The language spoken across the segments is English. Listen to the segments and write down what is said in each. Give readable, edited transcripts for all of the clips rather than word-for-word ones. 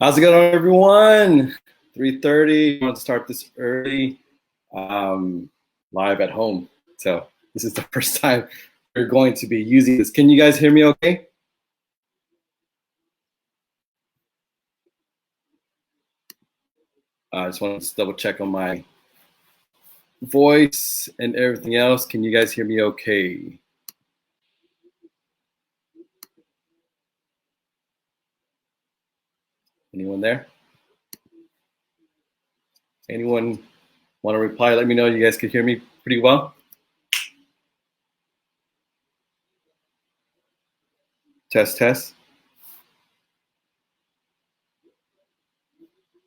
How's it going, everyone? 3:30. I want to start this early, um, live at home. So this is the first time we're going to be using this. Can you guys hear me okay? I just want to double check on my voice and everything else. Can you guys hear me okay? Anyone there? Anyone want to reply? Let me know you guys can hear me pretty well. Test, test.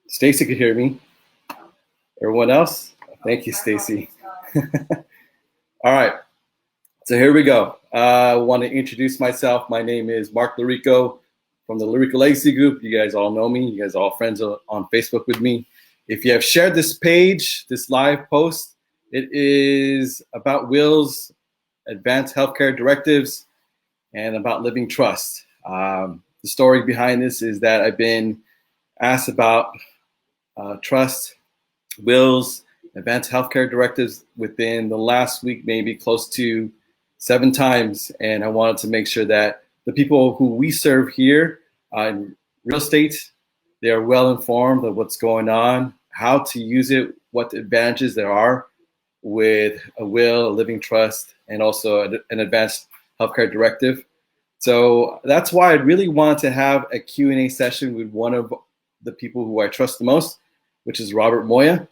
Stacy could hear me. Everyone else? Thank you, Stacy. All right. So here we go. I want to introduce myself. My name is Mark Lorico from the Lorico Legacy Group. You guys all know me. You guys are all friends on Facebook with me. If you have shared this page, this live post, it is about wills, advanced healthcare directives, and about living trust. The story behind this is that I've been asked about trust, wills, advanced healthcare directives within the last week, maybe close to 7 times. And I wanted to make sure that the people who we serve here in real estate, they are well informed of what's going on, how to use it, what the advantages there are with a will, a living trust, and also an advanced healthcare directive. So that's why I really wanted to have a Q&A session with one of the people who I trust the most, which is Robert Moya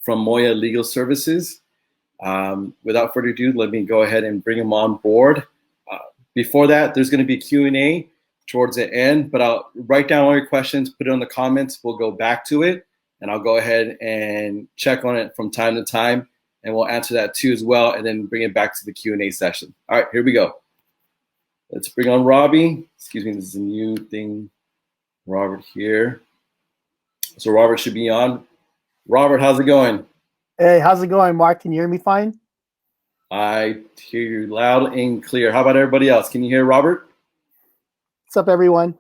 from Moya Legal Services. Without further ado, let me go ahead and bring him on board. Before that, there's going to be Q&A towards the end, but I'll write down all your questions, put it in the comments. We'll go back to it, and I'll go ahead and check on it from time to time, and we'll answer that too as well, and then bring it back to the Q&A session. All right, here we go. Let's bring on Robbie. Excuse me, this is a new thing. Robert here. So Robert should be on. Robert, how's it going? Hey, how's it going, Mark? Can you hear me fine? I hear you loud and clear. How about everybody else? Can you hear Robert? What's up, everyone?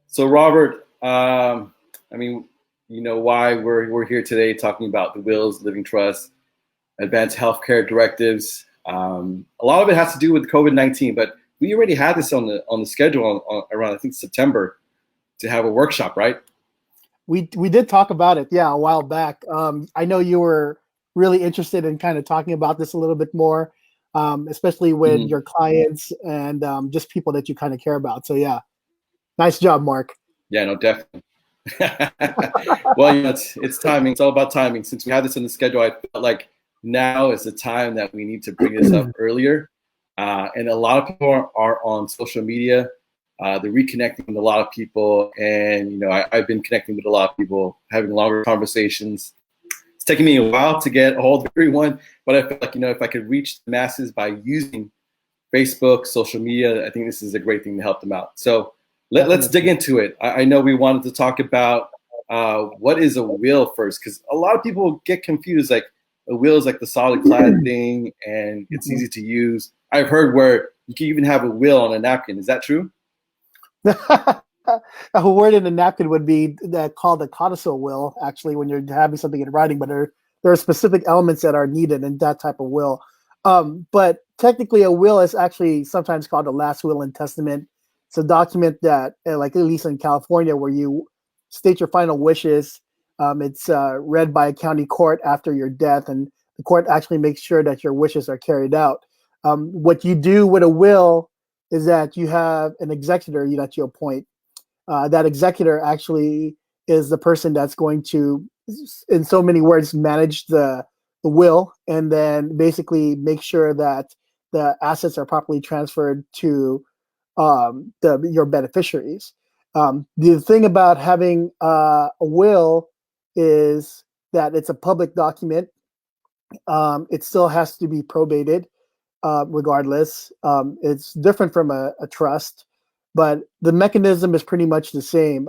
So Robert, I mean, you know why we're here today talking about the wills, living trust, advanced healthcare directives. A lot of it has to do with COVID-19, but we already had this on the schedule around I think September to have a workshop, right? We did talk about it, yeah, a while back. I know you were really interested in kind of talking about this a little bit more, especially with your clients and just people that you kind of care about. So yeah, nice job, Mark. Yeah, no, definitely. Well, you know, it's timing. It's all about timing. Since we had this on the schedule, I felt like now is the time that we need to bring this up earlier. And a lot of people are on social media. They're reconnecting with a lot of people, and you know, I've been connecting with a lot of people, having longer conversations. It's taken me a while to get a hold of everyone, but I feel like, you know, if I could reach the masses by using Facebook, social media, I think this is a great thing to help them out. So let's dig into it. I know we wanted to talk about what is a will first, because a lot of people get confused. Like a will is like the solid clad thing, and it's easy to use. I've heard where you can even have a will on a napkin. Is that true? A word in a napkin would be called a codicil will, actually, when you're having something in writing, but there are specific elements that are needed in that type of will. But technically, a will is actually sometimes called a last will and testament. It's a document that, like at least in California, where you state your final wishes. It's read by a county court after your death, and the court actually makes sure that your wishes are carried out. What you do with a will is that you have an executor that you appoint. That executor actually is the person that's going to, in so many words, manage the will, and then basically make sure that the assets are properly transferred to your beneficiaries. The thing about having a will is that it's a public document. It still has to be probated regardless. It's different from a trust, but the mechanism is pretty much the same.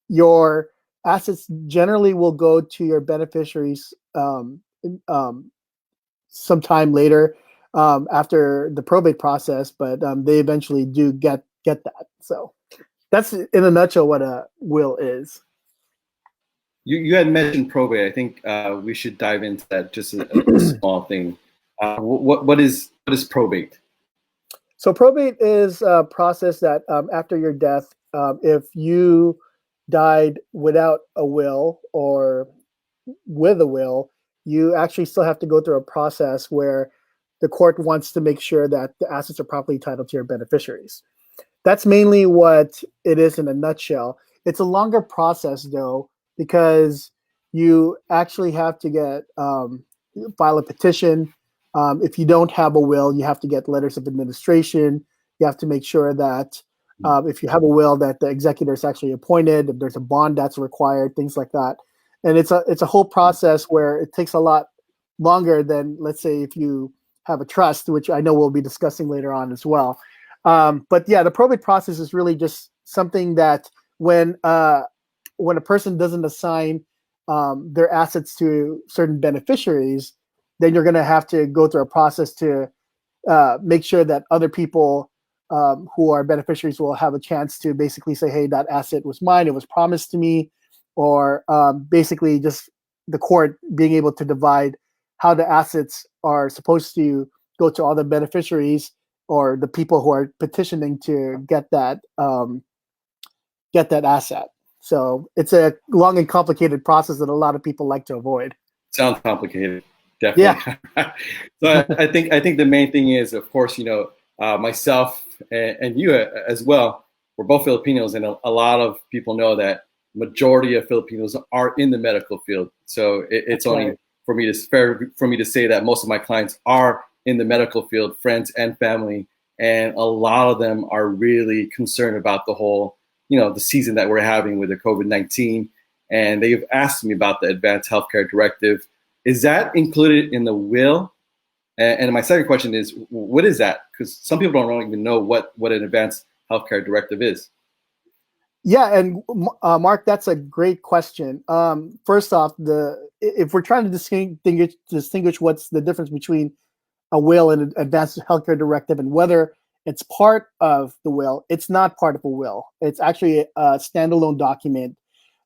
Your assets generally will go to your beneficiaries um, sometime later after the probate process, but they eventually do get that. So That's in a nutshell what a will is. You had mentioned probate. I think we should dive into that. Just a small thing. What is probate? So probate is a process that after your death, if you died without a will or with a will, you actually still have to go through a process where the court wants to make sure that the assets are properly titled to your beneficiaries. That's mainly what it is in a nutshell. It's a longer process though, because you actually have to get file a petition. If you don't have a will, you have to get letters of administration. You have to make sure that if you have a will, that the executor is actually appointed. If there's a bond that's required, things like that. And it's a whole process where it takes a lot longer than, let's say, if you have a trust, which I know we'll be discussing later on as well. But yeah, the probate process is really just something that when a person doesn't assign their assets to certain beneficiaries, then you're going to have to go through a process to make sure that other people who are beneficiaries will have a chance to basically say, hey, that asset was mine, it was promised to me, or basically just the court being able to divide how the assets are supposed to go to all the beneficiaries or the people who are petitioning to get that asset. So it's a long and complicated process that a lot of people like to avoid. Sounds complicated, definitely. Yeah. So I think the main thing is, of course, myself and you as well. We're both Filipinos, and a lot of people know that majority of Filipinos are in the medical field. So it's only right. fair for me to say that most of my clients are in the medical field, friends and family, and a lot of them are really concerned about the whole, the season that we're having with the COVID-19. And they've asked me about the Advanced Healthcare Directive. Is that included in the will? And my second question is, what is that? Because some people don't even know what an Advanced Healthcare Directive is. Yeah, and Mark, that's a great question. First off, if we're trying to distinguish what's the difference between a will and an Advanced Healthcare Directive and whether it's part of the will, it's not part of a will. It's actually a standalone document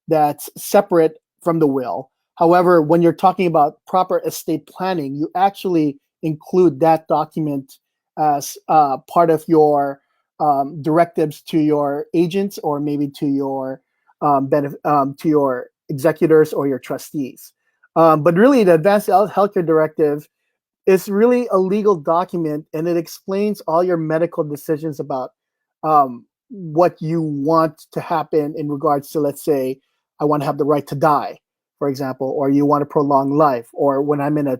that's separate from the will. However, when you're talking about proper estate planning, you actually include that document as part of your directives to your agents or maybe to your to your executors or your trustees. But really, the Advanced Healthcare Directive is really a legal document, and it explains all your medical decisions about what you want to happen in regards to, let's say, I want to have the right to die, for example, or you want to prolong life, or when I'm in a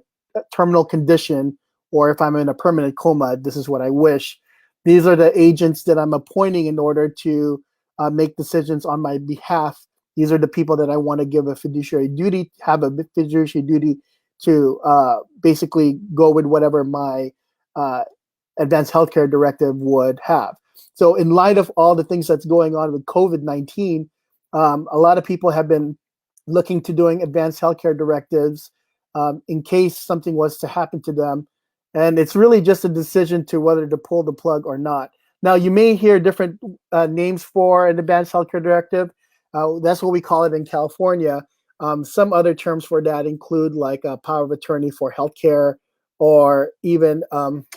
terminal condition, or if I'm in a permanent coma, this is what I wish. These are the agents that I'm appointing in order to make decisions on my behalf. These are the people that I want to give a fiduciary duty, have a fiduciary duty to basically go with whatever my Advanced Healthcare Directive would have. So in light of all the things that's going on with COVID-19, a lot of people have been looking to doing Advanced Healthcare Directives in case something was to happen to them. And it's really just a decision to whether to pull the plug or not. Now, you may hear different names for an Advanced Healthcare Directive. That's what we call it in California. Some other terms for that include like a power of attorney for healthcare, or even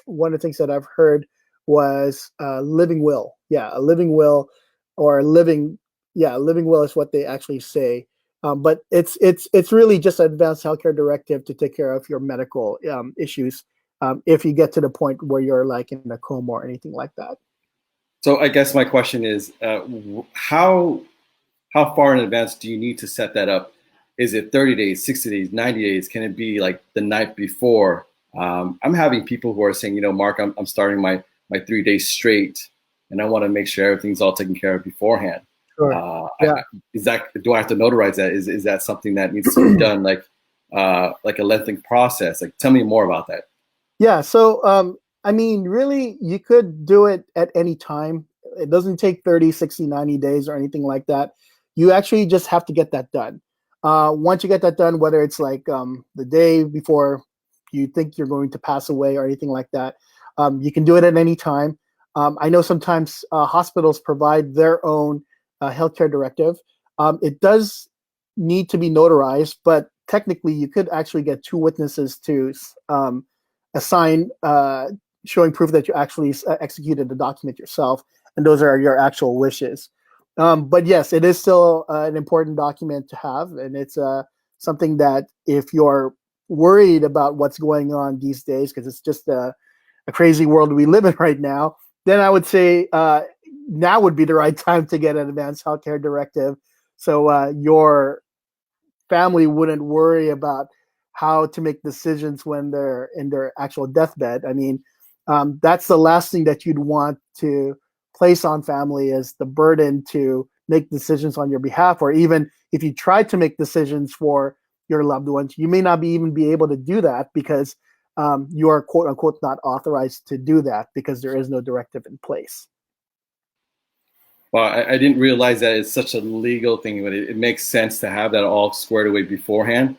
one of the things that I've heard was living will. Yeah, a living will, or living will is what they actually say. But it's really just an Advanced Healthcare Directive to take care of your medical issues if you get to the point where you're like in a coma or anything like that. So I guess my question is, how far in advance do you need to set that up? Is it 30 days, 60 days, 90 days? Can it be like the night before? I'm having people who are saying, Mark, I'm starting my 3 days straight, and I want to make sure everything's all taken care of beforehand. Sure. Do I have to notarize that? Is that something that needs to be done like a lengthy process? Like, tell me more about that. Yeah. So, I mean, really, you could do it at any time. It doesn't take 30, 60, 90 days or anything like that. You actually just have to get that done. Once you get that done, whether it's like the day before you think you're going to pass away or anything like that, you can do it at any time. I know sometimes hospitals provide their own healthcare directive. It does need to be notarized, but technically you could actually get two witnesses to assign showing proof that you actually executed the document yourself, and those are your actual wishes. But yes, it is still an important document to have, and it's something that if you're worried about what's going on these days, because it's just a crazy world we live in right now, then I would say now would be the right time to get an advanced healthcare directive, so your family wouldn't worry about how to make decisions when they're in their actual deathbed. I mean, that's the last thing that you'd want to place on family is the burden to make decisions on your behalf, or even if you try to make decisions for your loved ones, you may not even be able to do that because you are quote unquote not authorized to do that because there is no directive in place. Well, I didn't realize that it's such a legal thing, but it makes sense to have that all squared away beforehand.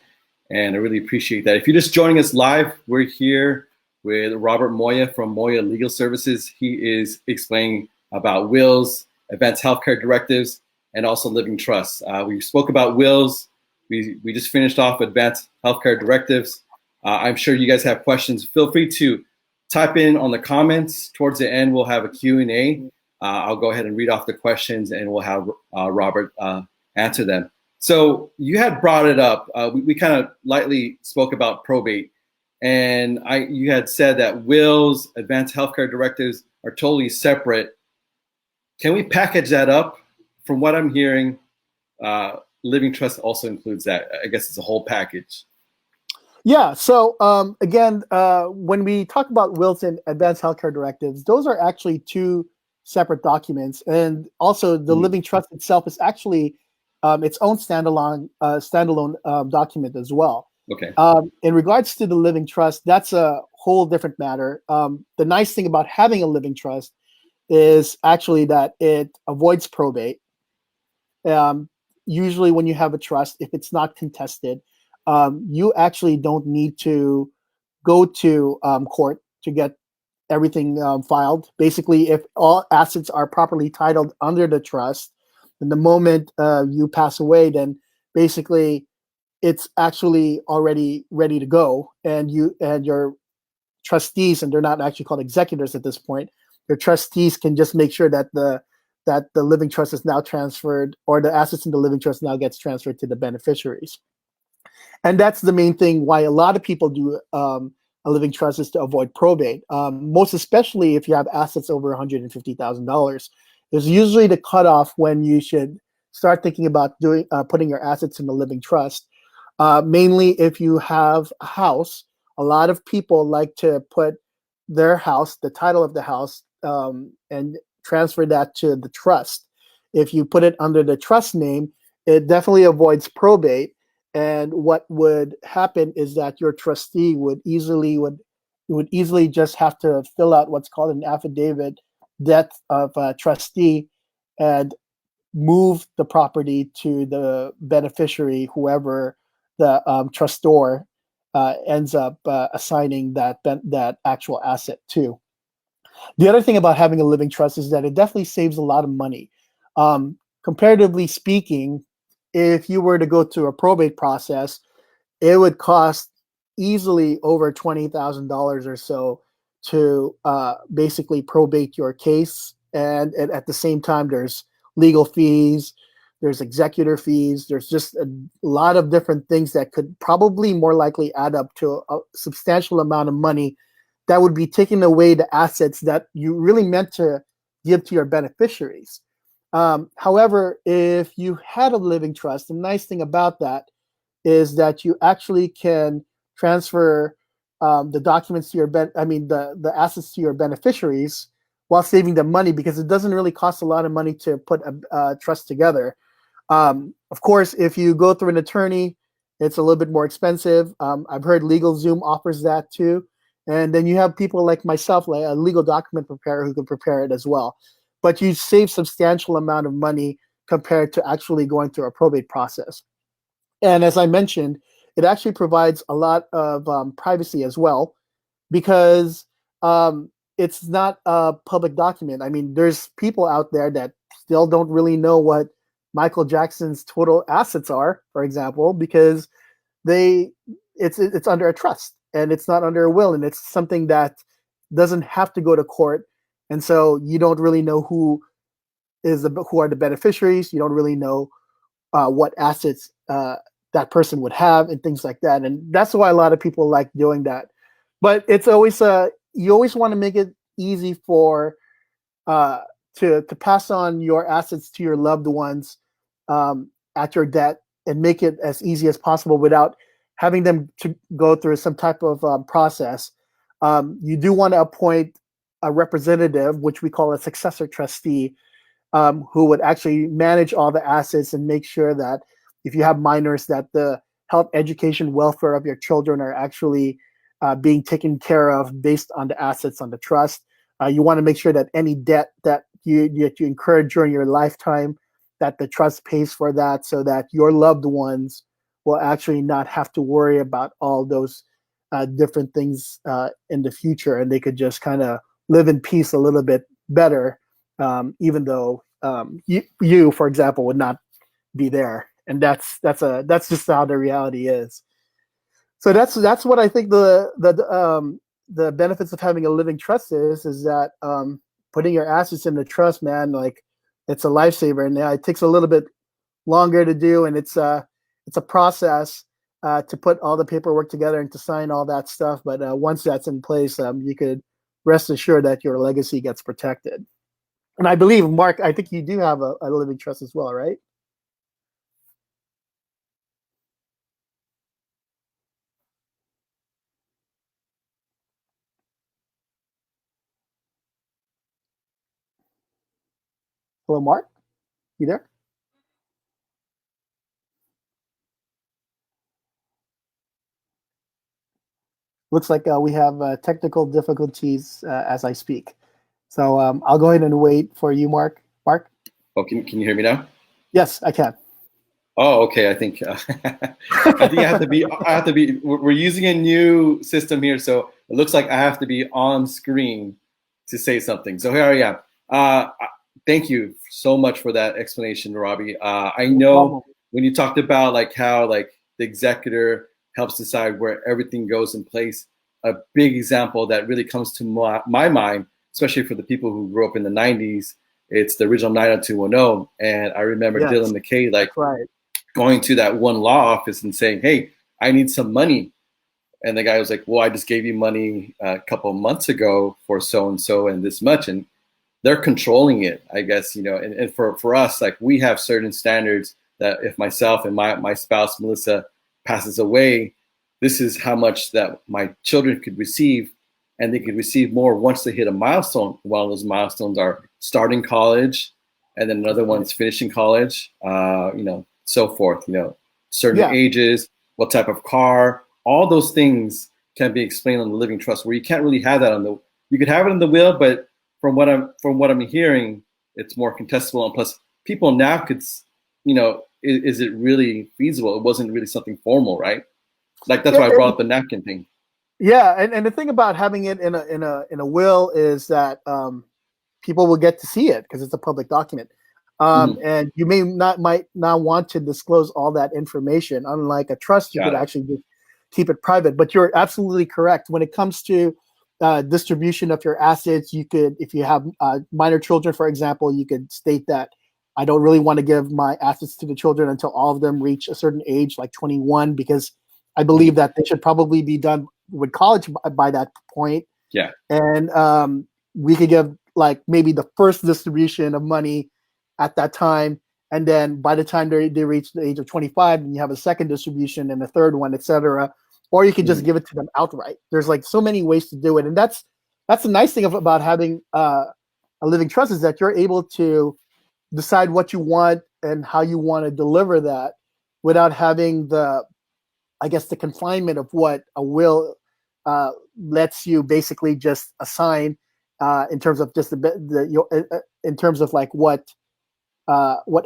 And I really appreciate that. If you're just joining us live, we're here with Robert Moya from Moya Legal Services. He is explaining about wills, advanced healthcare directives, and also living trusts. We spoke about wills. We just finished off advanced healthcare directives. I'm sure you guys have questions. Feel free to type in on the comments. Towards the end, we'll have a Q&A. I'll go ahead and read off the questions, and we'll have Robert answer them. So you had brought it up. We kind of lightly spoke about probate, and you had said that wills, advanced healthcare directives are totally separate. Can we package that up? From what I'm hearing, living trust also includes that. I guess it's a whole package. Yeah. So again, when we talk about wills and advanced healthcare directives, those are actually two separate documents, and also the living trust itself is actually its own standalone document as well. Okay. In regards to the living trust, that's a whole different matter. The nice thing about having a living trust is actually that it avoids probate. Usually, when you have a trust, if it's not contested, you actually don't need to go to court to get everything filed. Basically, if all assets are properly titled under the trust, and the moment you pass away, then basically it's actually already ready to go, and you and your trustees, and they're not actually called executors at this point. Your trustees can just make sure that the living trust is now transferred, or the assets in the living trust now gets transferred to the beneficiaries. And that's the main thing why a lot of people do a living trust is to avoid probate. Most especially if you have assets over $150,000. There's usually the cutoff when you should start thinking about putting your assets in the living trust. Mainly if you have a house, a lot of people like to put their house, the title of the house, and transfer that to the trust. If you put it under the trust name, it definitely avoids probate. And what would happen is that your trustee would easily just have to fill out what's called an affidavit death of a trustee and move the property to the beneficiary, whoever the trustor ends up assigning that actual asset to. The other thing about having a living trust is that it definitely saves a lot of money. Comparatively speaking, if you were to go through a probate process, it would cost easily over $20,000 or so to basically probate your case. And at the same time, there's legal fees, there's executor fees, there's just a lot of different things that could probably more likely add up to a substantial amount of money that would be taking away the assets that you really meant to give to your beneficiaries. However, if you had a living trust, the nice thing about that is that you actually can transfer the documents to the assets to your beneficiaries while saving them money, because it doesn't really cost a lot of money to put a trust together. Of course, if you go through an attorney, it's a little bit more expensive. I've heard LegalZoom offers that too. And then you have people like myself, like a legal document preparer, who can prepare it as well. But you save substantial amount of money compared to actually going through a probate process. And as I mentioned, it actually provides a lot of privacy as well, because it's not a public document. I mean, there's people out there that still don't really know what Michael Jackson's total assets are, for example, because they it's under a trust and it's not under a will, and it's something that doesn't have to go to court, and so you don't really know who are the beneficiaries. You don't really know what assets that person would have and things like that, and that's why a lot of people like doing that. But it's always you always want to make it easy for uh, to pass on your assets to your loved ones at your debt, and make it as easy as possible without having them to go through some type of process. You do want to appoint a representative, which we call a successor trustee, who would actually manage all the assets and make sure that if you have minors, that the health, education, welfare of your children are actually being taken care of based on the assets on the trust. You want to make sure that any debt that you incurred during your lifetime, that the trust pays for that, so that your loved ones will actually not have to worry about all those different things in the future, and they could just kind of live in peace a little bit better, even though you, for example, would not be there. And that's just how the reality is. So that's what I think the benefits of having a living trust is that putting your assets in the trust, man, like it's a lifesaver. And yeah, it takes a little bit longer to do, and it's a process to put all the paperwork together and to sign all that stuff. But once that's in place, you could rest assured that your legacy gets protected. And I believe, Mark, I think you do have a living trust as well, right? Hello, Mark, you there? Looks like we have technical difficulties as I speak. So I'll go ahead and wait for you, Mark. Mark? Oh, can you hear me now? Yes, I can. Oh, okay. I think I think I have to be. I have to be. We're using a new system here, so it looks like I have to be on screen to say something. So here I am. Thank you so much for that explanation, Robbie. I No know problem. when you talked about like how like the executor helps decide where everything goes in place. A big example that really comes to my mind, especially for the people who grew up in the '90s, it's the original 90210, and I remember Yes, Dylan McKay like that's right. going to that one law office and saying, "Hey, I need some money." And the guy was like, "Well, I just gave you money a couple of months ago for so and so and this much." And they're controlling it, I guess, you know. And for us, like we have certain standards that if myself and my spouse, Melissa, passes away, this is how much that my children could receive. And they could receive more once they hit a milestone. One of those milestones are starting college, and then another one's finishing college, you know, so forth, you know, certain Yeah. ages, what type of car, all those things can be explained on the living trust, where you can't really have that on the, you could have it in the will, but from what I'm hearing, it's more contestable. And plus, people now could, you know, is it really feasible? It wasn't really something formal, right? Like that's Yeah, why I brought up the napkin thing. yeah, and the thing about having it in a will is that people will get to see it because it's a public document, Hmm. and you might not want to disclose all that information. Unlike a trust, you could Got it. actually just keep it private. But you're absolutely correct when it comes to distribution of your assets. You could, if you have minor children, for example, you could state that I don't really want to give my assets to the children until all of them reach a certain age, like 21, because I believe Hmm. that they should probably be done with college by that point. Yeah. And we could give like maybe the first distribution of money at that time, and then by the time they reach the age of 25, and you have a second distribution and a third one, etc. Or you could just Hmm. give it to them outright. There's like so many ways to do it, and that's the nice thing about having a living trust, is that you're able to decide what you want and how you want to deliver that without having the, I guess, the confinement of what a will lets you basically just assign in terms of just in terms of like what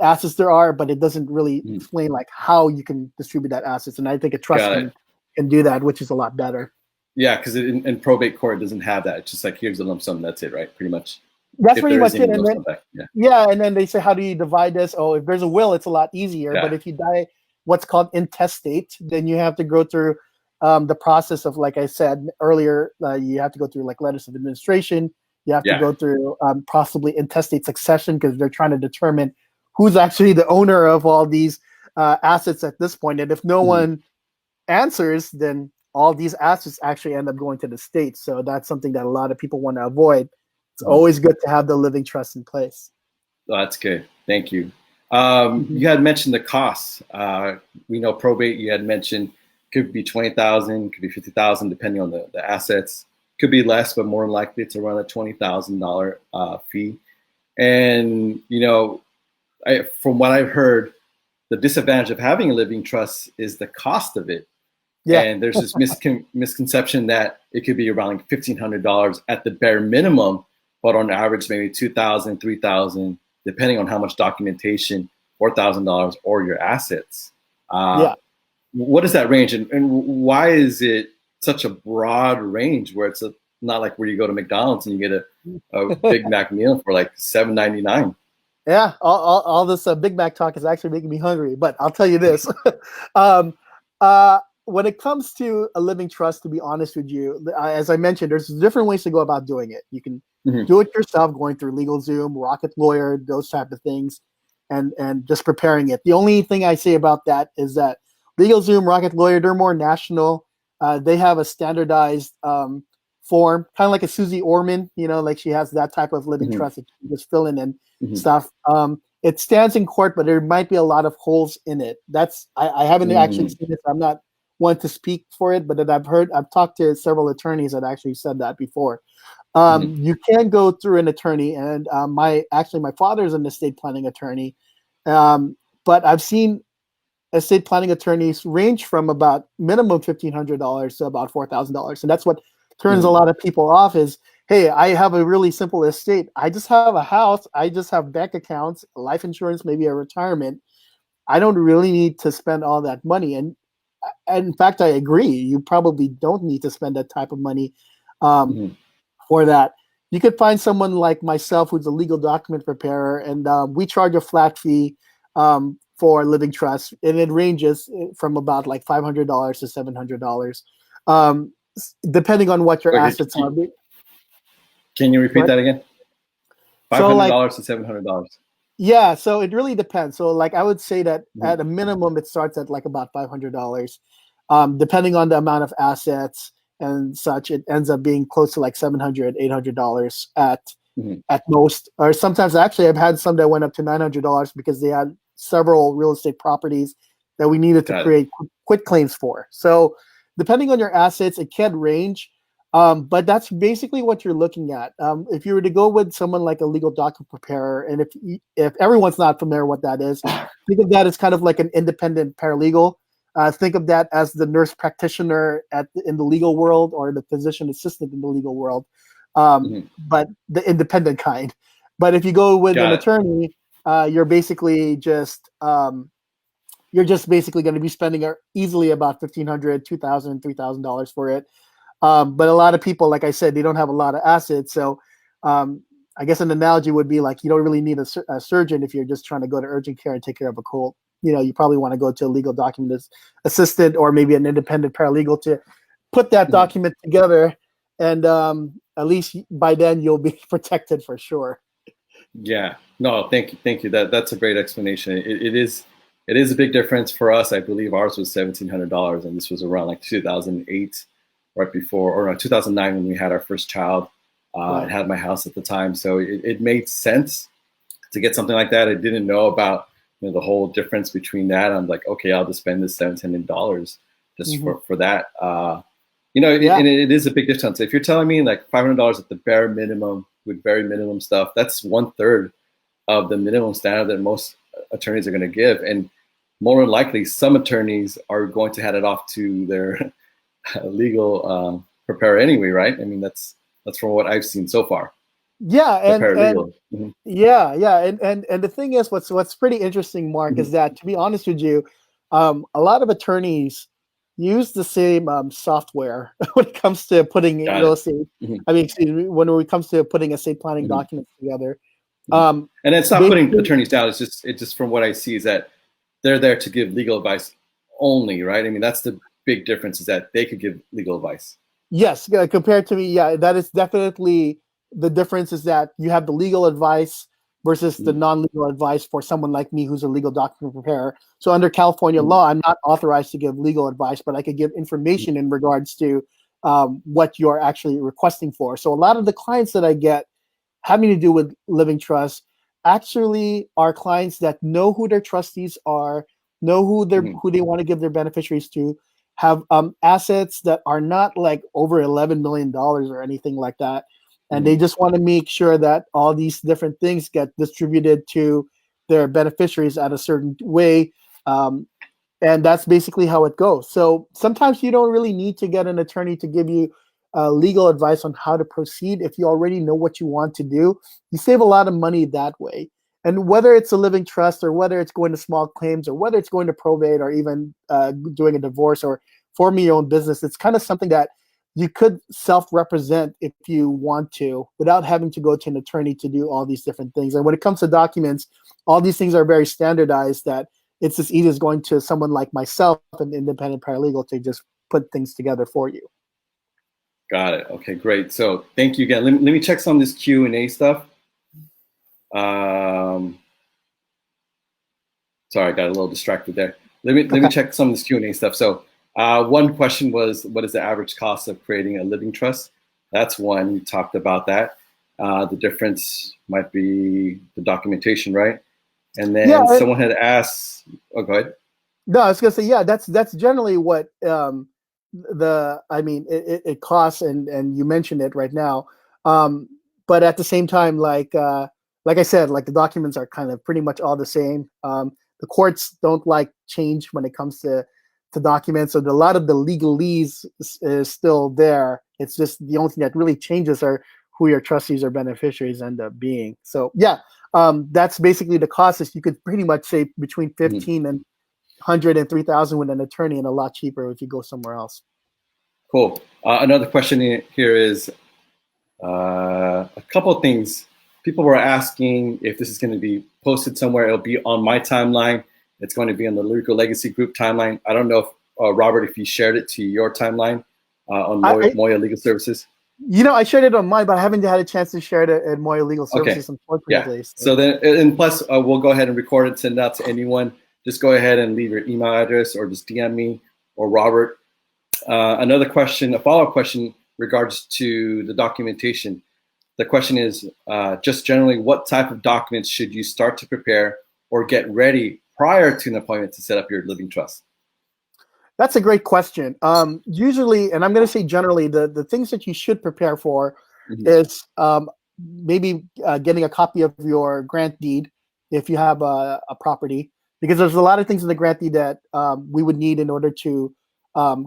assets there are, but it doesn't really Hmm. explain like how you can distribute that assets. And I think a trust Got it. can do that, which is a lot better. Yeah, because in probate court it doesn't have that. It's just like here's the lump sum. That's it, right? Pretty much. That's If pretty there is much it. any And lump then sum back. Yeah. yeah, and then they say, how do you divide this? Oh, if there's a will, it's a lot easier. But Yeah. if you die, what's called intestate, then you have to go through the process of, like I said earlier, you have to go through like letters of administration. You have to Yeah. go through possibly intestate succession because they're trying to determine who's actually the owner of all these assets at this point. And if no one answers, then all these assets actually end up going to the state. So that's something that a lot of people want to avoid. It's always good to have the living trust in place. Oh, that's good. Thank you. Mm-hmm. You had mentioned the costs. We know probate. You had mentioned could be 20,000, could be 50,000, depending on the assets. Could be less, but more likely it's around a $20,000 fee. And from what I've heard, the disadvantage of having a living trust is the cost of it. Yeah. And there's this misconception that it could be around like $1,500 at the bare minimum, but on average maybe $2,000, $3,000, depending on how much documentation, $4,000 or your assets. Yeah. What is that range, and why is it such a broad range where it's not like where you go to McDonald's and you get a Big Mac meal for like $7.99? Yeah, all this Big Mac talk is actually making me hungry. But I'll tell you this: when it comes to a living trust, to be honest with you, as I mentioned, there's different ways to go about doing it. You can do it yourself, going through LegalZoom, Rocket Lawyer, those type of things, and just preparing it. The only thing I say about that is that LegalZoom, Rocket Lawyer, they're more national. They have a standardized form, kind of like a Susie Orman, like she has that type of living trust that you just fill in and stuff. It stands in court, but there might be a lot of holes in it. I haven't actually seen it. I'm not one to speak for it, but that I've talked to several attorneys that actually said that before. You can go through an attorney, and my father is an estate planning attorney, but I've seen estate planning attorneys range from about minimum $1,500 to about $4,000, and that's what turns a lot of people off. Is, hey, I have a really simple estate. I just have a house. I just have bank accounts, life insurance, maybe a retirement. I don't really need to spend all that money. And in fact, I agree. You probably don't need to spend that type of money for that. You could find someone like myself who's a legal document preparer, and we charge a flat fee for living trust, and it ranges from about like $500 to $700, depending on what your assets are. Can you repeat that again? $500 to $700. Yeah, so it really depends. So like I would say that at a minimum, it starts at like about $500. Depending on the amount of assets and such, it ends up being close to like $700, $800 at most. Or sometimes actually I've had some that went up to $900 because they had several real estate properties that we needed to create quit claims for. So depending on your assets, it can range. But that's basically what you're looking at. If you were to go with someone like a legal document preparer, and if everyone's not familiar with what that is, think of that as kind of like an independent paralegal. Think of that as the nurse practitioner in the legal world, or the physician assistant in the legal world, but the independent kind. But if you go with an attorney, you're basically just going to be spending easily about $1,500, $2,000, $3,000 for it. But a lot of people, like I said, they don't have a lot of assets. So I guess an analogy would be like, you don't really need a surgeon if you're just trying to go to urgent care and take care of a cold. You probably want to go to a legal document assistant, or maybe an independent paralegal to put that document together. And at least by then you'll be protected for sure. Yeah, no, thank you. That's a great explanation. It is a big difference for us. I believe ours was $1,700, and this was around like 2008, right before, or no, 2009 when we had our first child. I had my house at the time, so it made sense to get something like that. I didn't know about the whole difference between that. I'm like, okay, I'll just spend this $700 just for that. And it is a big difference. If you're telling me like $500 at the bare minimum with very minimum stuff, that's 1/3 of the minimum standard that most attorneys are going to give. And more than likely, some attorneys are going to hand it off to their legal preparer anyway, right? I mean, that's from what I've seen so far. Yeah, and the thing is, what's pretty interesting, Mark, is that, to be honest with you, a lot of attorneys use the same software when it comes to putting Got real it. estate. Mhm, I mean, excuse me, when it comes to putting estate planning mhm, documents together. mhm. And it's not putting Basically, attorneys down. It's just from what I see is that they're there to give legal advice only, right? I mean, that's the big difference is that they could give legal advice. yes, compared to me, yeah, that is definitely the difference. Is that you have the legal advice versus the Mhm, non-legal advice for someone like me who's a legal document preparer. So under California mhm, law, I'm not authorized to give legal advice, but I could give mhm, information in regards to what you're actually requesting for. So a lot of the clients that I get having to do with living trusts actually are clients that know who their trustees are, know mhm, who they want to give their beneficiaries to, have assets that are not like over $11 million or anything like that, and they mhm. just want to make sure that all these different things get distributed to their beneficiaries at a certain way. Um, and that's basically how it goes. So sometimes you don't really need to get an attorney to give you legal advice on how to proceed. If you already know what you want to do, you save a lot of money that way. And whether it's a living trust or whether it's going to small claims or whether it's going to probate or even doing a divorce or forming your own business, it's kind of something that you could self-represent if you want to without having to go to an attorney to do all these different things. And when it comes to documents, all these things are very standardized that it's as easy as going to someone like myself, an independent paralegal, to just put things together for you. Got it. Okay, great. So thank you again. Let me check some of this Q&A stuff. Um, sorry, I got a little distracted there. Let me Okay. check some of this Q&A stuff. So one question was, what is the average cost of creating a living trust? That's one. You talked about that. The difference might be the documentation, right? And Yeah. then someone had asked, oh, go ahead. No, I was gonna say, yeah, that's generally what I mean, it costs, and you mentioned it right now. Um, but at the same time, like I said, like the documents are kind of pretty much all the same. The courts don't like change when it comes to documents, so a lot of the legalese is still there. It's just the only thing that really changes are who your trustees or beneficiaries end up being. So yeah, that's basically the cost. Is you could pretty much say between Mhm. 15 and 103,000 with an attorney, and a lot cheaper if you go somewhere else. Cool. Another question here is a couple of things. People were asking if this is going to be posted somewhere. It'll be on my timeline. It's going to be on the Lorico Legacy Group timeline. I don't know if Robert, if you shared it to your timeline on I Moya Legal Services. I shared it on mine, but I haven't had a chance to share it at Moya Legal Okay. Services, Yeah. unfortunately. So. So then, and plus, we'll go ahead and record it, send it out to anyone. Just go ahead and leave your email address or just DM me or Robert. Another question, a follow-up question regards to the documentation. The question is just generally, what type of documents should you start to prepare or get ready prior to an appointment to set up your living trust? That's a great question. Usually, and I'm going to say generally, the things that you should prepare for Mm-hmm. is maybe getting a copy of your grant deed if you have a property, because there's a lot of things in the grant deed that we would need in order to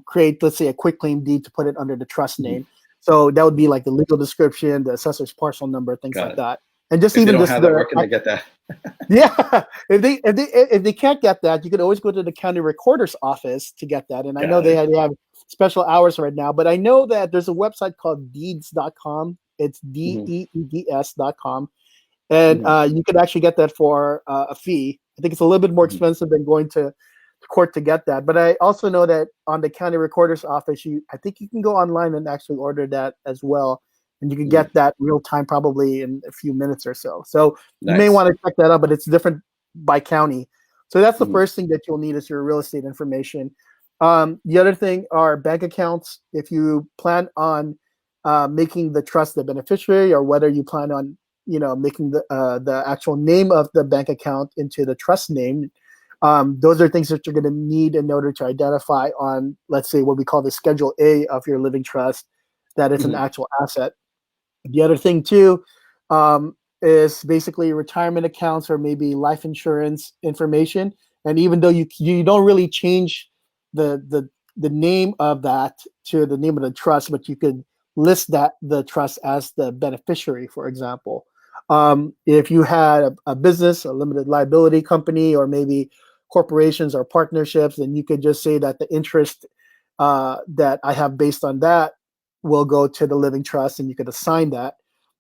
create, let's say, a quick claim deed to put it under the trust Mm-hmm. name. So that would be like the legal description, the assessor's parcel number, things Got like it. that, and just If they even don't just have that, the where can they get that? yeah, if they can't get that, you could always go to the county recorder's office to get that. And I know Got it. they have special hours right now, but I know that there's a website called deeds.com. It's Mm-hmm. deeds.com, and Mm-hmm. you could actually get that for a fee. I think it's a little bit more Mm-hmm. expensive than going to court to get that. But I also know that on the county recorder's office, I think you can go online and actually order that as well, and you can Mm-hmm. get that real time, probably in a few minutes or so. So you may Nice. want to check that out, but it's different by county. So that's the Mm-hmm. first thing that you'll need is your real estate information. The other thing are bank accounts. If you plan on making the trust the beneficiary, or whether you plan on making the actual name of the bank account into the trust name, those are things that you're going to need in order to identify on, let's say, what we call the Schedule A of your living trust, that it's an Mm-hmm. actual asset. The other thing too is basically retirement accounts or maybe life insurance information. And even though you don't really change the name of that to the name of the trust, but you could list that the trust as the beneficiary, for example. If you had a business, a limited liability company, or maybe corporations or partnerships, then you could just say that the interest that I have based on that will go to the living trust, and you could assign that.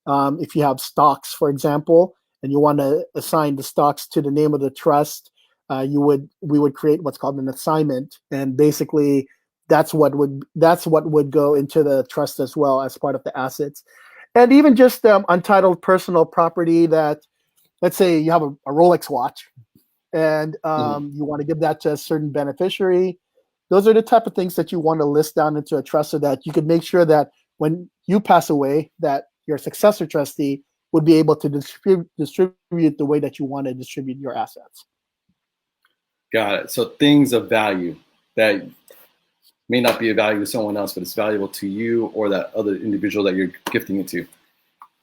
If you have stocks, for example, and you want to assign the stocks to the name of the trust, we would create what's called an assignment, and basically that's what would go into the trust as well as part of the assets. And even just untitled personal property that, let's say you have a Rolex watch, and you want to give that to a certain beneficiary. Those are the type of things that you want to list down into a trust so that you can make sure that when you pass away, that your successor trustee would be able to distribute the way that you want to distribute your assets. Got it. So things of value that may not be of value to someone else, but it's valuable to you or that other individual that you're gifting it to.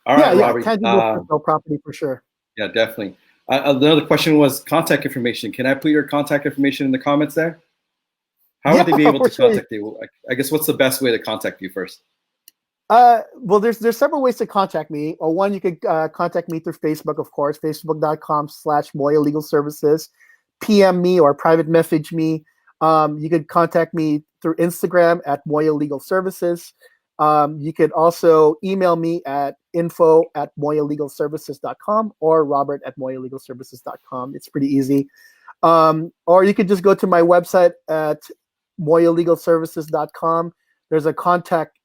All right, Robert. Tangible property for sure. Yeah, definitely. Another question was contact information. Can I put your contact information in the comments there? How would they be able to contact you? I guess what's the best way to contact you first? Well, there's several ways to contact me. Or one, you could contact me through Facebook, of course, facebook.com/Moya Legal Services. PM me or private message me. You could contact me through Instagram at Moya Legal Services. You could also email me at info@moyalegalservices.com or robert@moyalegalservices.com. It's pretty easy. Or you could just go to my website at moyalegalservices.com. There's a contact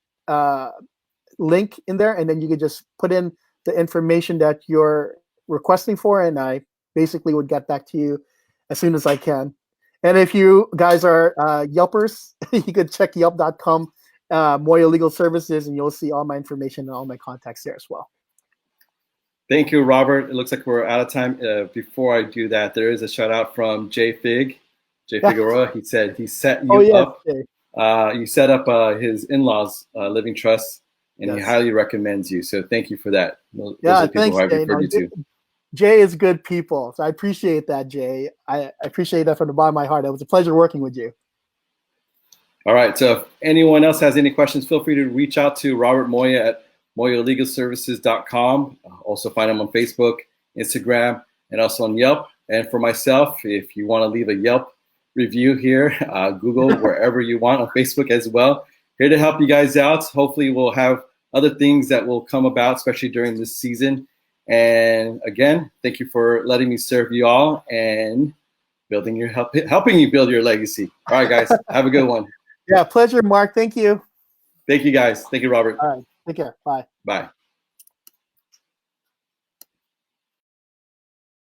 link in there, and then you could just put in the information that you're requesting for, and I basically would get back to you as soon as I can. And if you guys are Yelpers, you could check yelp.com, Moya Legal Services, and you'll see all my information and all my contacts there as well. Thank you, Robert. It looks like we're out of time. Before I do that, there is a shout out from Jay Figueroa. He said he set you up. You set up his in-laws living trust, and he highly recommends you. So thank you for that. Those are people who I've referred you to. Jay is good people, so I appreciate that, Jay. I appreciate that from the bottom of my heart. It was a pleasure working with you. All right, so if anyone else has any questions, feel free to reach out to Robert Moya at moyalegalservices.com. Also find him on Facebook, Instagram, and also on Yelp. And for myself, if you want to leave a Yelp review here, Google, wherever you want, on Facebook as well. Here to help you guys out. Hopefully we'll have other things that will come about, especially during this season. And again, thank you for letting me serve you all and helping you build your legacy. All right, guys, have a good one. Yeah, pleasure, Mark. Thank you. Thank you, guys. Thank you, Robert. All right, take care. Bye. Bye.